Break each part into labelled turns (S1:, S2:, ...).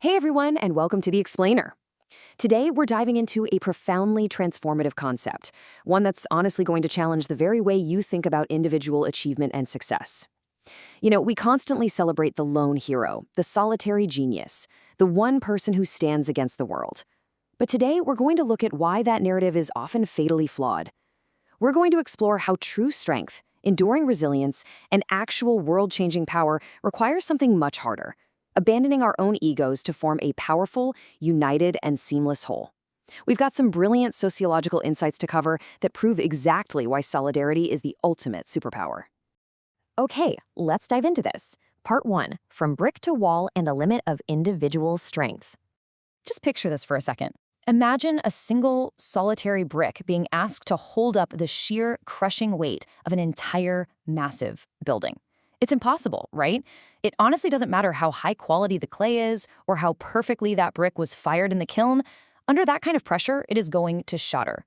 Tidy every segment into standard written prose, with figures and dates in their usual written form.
S1: Hey everyone, and welcome to The Explainer. Today, we're diving into a profoundly transformative concept, one that's honestly going to challenge the very way you think about individual achievement and success. We constantly celebrate the lone hero, the solitary genius, the one person who stands against the world. But today, we're going to look at why that narrative is often fatally flawed. We're going to explore how true strength, enduring resilience, and actual world-changing power requires something much harder: abandoning our own egos to form a powerful, united, and seamless whole. We've got some brilliant sociological insights to cover that prove exactly why solidarity is the ultimate superpower. Okay, let's dive into this. Part 1, From Brick to Wall and a Limit of Individual Strength. Just picture this for a second. Imagine a single, solitary brick being asked to hold up the sheer, crushing weight of an entire, massive building. It's impossible, right? It honestly doesn't matter how high quality the clay is or how perfectly that brick was fired in the kiln. Under that kind of pressure, it is going to shatter.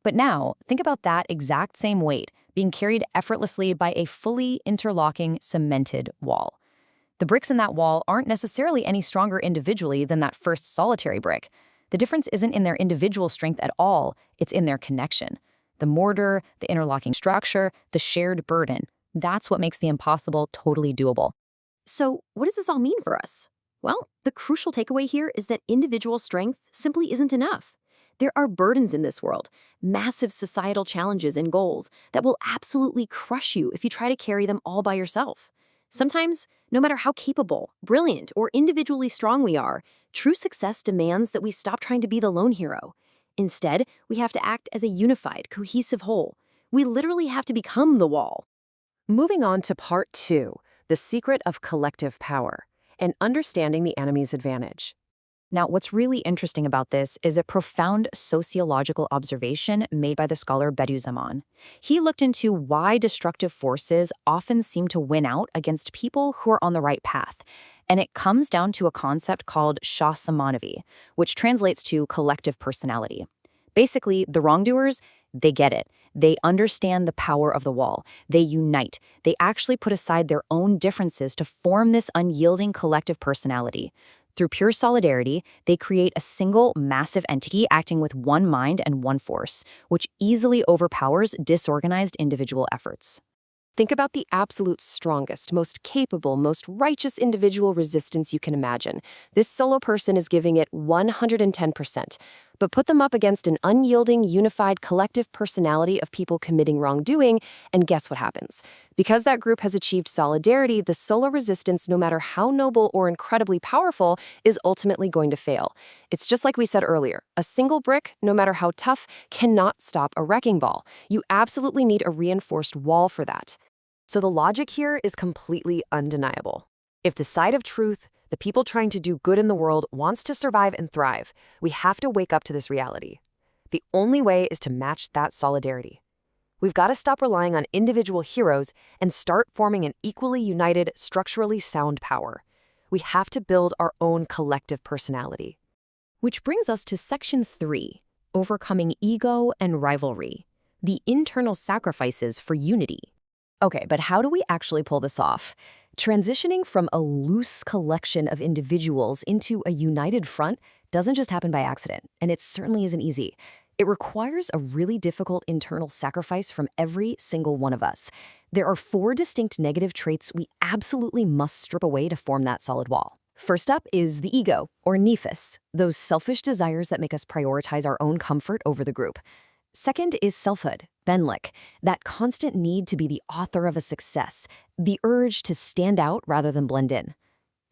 S1: But now, think about that exact same weight being carried effortlessly by a fully interlocking, cemented wall. The bricks in that wall aren't necessarily any stronger individually than that first solitary brick. The difference isn't in their individual strength at all, it's in their connection. The mortar, the interlocking structure, the shared burden. That's what makes the impossible totally doable. So, what does this all mean for us? Well, the crucial takeaway here is that individual strength simply isn't enough. There are burdens in this world, massive societal challenges and goals that will absolutely crush you if you try to carry them all by yourself. Sometimes, no matter how capable, brilliant, or individually strong we are, true success demands that we stop trying to be the lone hero. Instead, we have to act as a unified, cohesive whole. We literally have to become the wall. Moving on to Part 2, The Secret of Collective Power, and Understanding the Enemy's Advantage. Now, what's really interesting about this is a profound sociological observation made by the scholar Bediüzzaman. He looked into why destructive forces often seem to win out against people who are on the right path, and it comes down to a concept called Shah-Samanavi, which translates to collective personality. Basically, the wrongdoers, they get it. They understand the power of the wall. They unite. They actually put aside their own differences to form this unyielding collective personality. Through pure solidarity, they create a single, massive entity acting with one mind and one force, which easily overpowers disorganized individual efforts. Think about the absolute strongest, most capable, most righteous individual resistance you can imagine. This solo person is giving it 110%. But put them up against an unyielding, unified, collective personality of people committing wrongdoing, and guess what happens? Because that group has achieved solidarity, the solo resistance, no matter how noble or incredibly powerful, is ultimately going to fail. It's just like we said earlier. A single brick, no matter how tough, cannot stop a wrecking ball. You absolutely need a reinforced wall for that. So the logic here is completely undeniable. If the side of truth, the people trying to do good in the world, wants to survive and thrive, we have to wake up to this reality. The only way is to match that solidarity. We've got to stop relying on individual heroes and start forming an equally united, structurally sound power. We have to build our own collective personality. Which brings us to Section 3, Overcoming Ego and Rivalry, the internal sacrifices for unity. Okay, but how do we actually pull this off? Transitioning from a loose collection of individuals into a united front doesn't just happen by accident, and it certainly isn't easy. It requires a really difficult internal sacrifice from every single one of us. There are 4 distinct negative traits we absolutely must strip away to form that solid wall. First up is the ego, or nephis, those selfish desires that make us prioritize our own comfort over the group. Second is selfhood, benlik, that constant need to be the author of a success, the urge to stand out rather than blend in.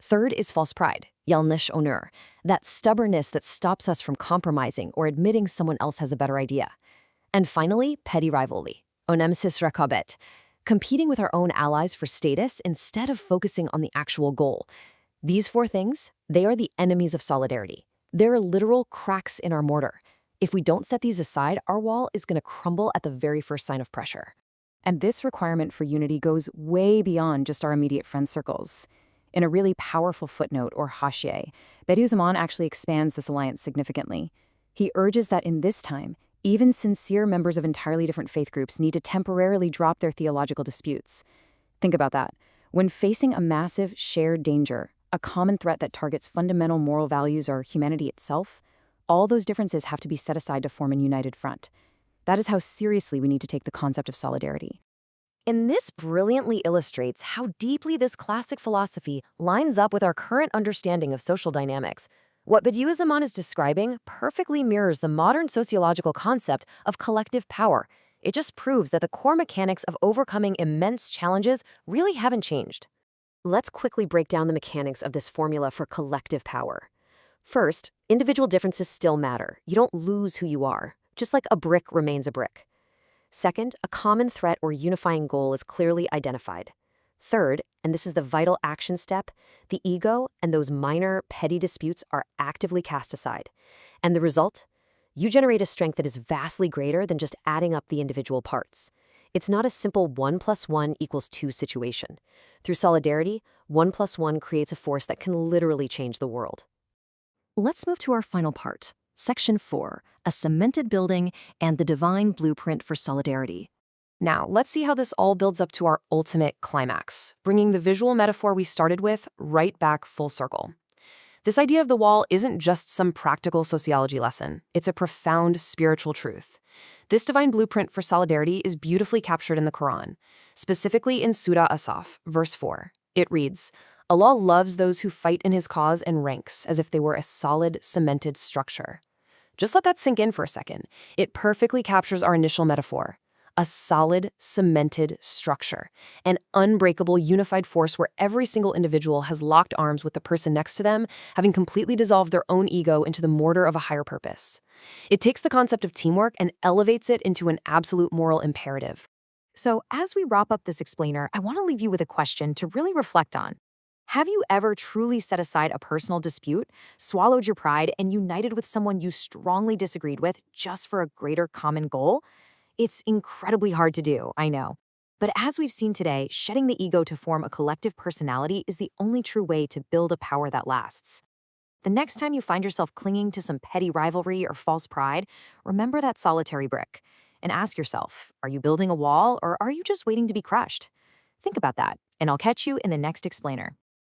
S1: Third is false pride, yanlış onur, that stubbornness that stops us from compromising or admitting someone else has a better idea. And finally, petty rivalry, önemsiz rekabet, competing with our own allies for status instead of focusing on the actual goal. These 4 things, they are the enemies of solidarity. They're literal cracks in our mortar. If we don't set these aside, our wall is going to crumble at the very first sign of pressure. And this requirement for unity goes way beyond just our immediate friend circles. In a really powerful footnote, or haşiye, Bediüzzaman actually expands this alliance significantly. He urges that in this time, even sincere members of entirely different faith groups need to temporarily drop their theological disputes. Think about that. When facing a massive shared danger, a common threat that targets fundamental moral values or humanity itself, all those differences have to be set aside to form a united front. That is how seriously we need to take the concept of solidarity. And this brilliantly illustrates how deeply this classic philosophy lines up with our current understanding of social dynamics. What Badiou Zaman is describing perfectly mirrors the modern sociological concept of collective power. It just proves that the core mechanics of overcoming immense challenges really haven't changed. Let's quickly break down the mechanics of this formula for collective power. First, individual differences still matter. You don't lose who you are, just like a brick remains a brick. Second, a common threat or unifying goal is clearly identified. Third, and this is the vital action step, the ego and those minor, petty disputes are actively cast aside. And the result? You generate a strength that is vastly greater than just adding up the individual parts. It's not a simple 1 + 1 = 2 situation. Through solidarity, 1 + 1 creates a force that can literally change the world. Let's move to our final part, Section 4, a cemented building and the divine blueprint for solidarity. Now, let's see how this all builds up to our ultimate climax, bringing the visual metaphor we started with right back full circle. This idea of the wall isn't just some practical sociology lesson. It's a profound spiritual truth. This divine blueprint for solidarity is beautifully captured in the Quran, specifically in Surah Asaf, verse 4. It reads, Allah loves those who fight in his cause and ranks as if they were a solid, cemented structure. Just let that sink in for a second. It perfectly captures our initial metaphor. A solid, cemented structure, an unbreakable, unified force where every single individual has locked arms with the person next to them, having completely dissolved their own ego into the mortar of a higher purpose. It takes the concept of teamwork and elevates it into an absolute moral imperative. So, as we wrap up this explainer, I want to leave you with a question to really reflect on. Have you ever truly set aside a personal dispute, swallowed your pride, and united with someone you strongly disagreed with just for a greater common goal? It's incredibly hard to do, I know. But as we've seen today, shedding the ego to form a collective personality is the only true way to build a power that lasts. The next time you find yourself clinging to some petty rivalry or false pride, remember that solitary brick and ask yourself, are you building a wall or are you just waiting to be crushed? Think about that, and I'll catch you in the next explainer.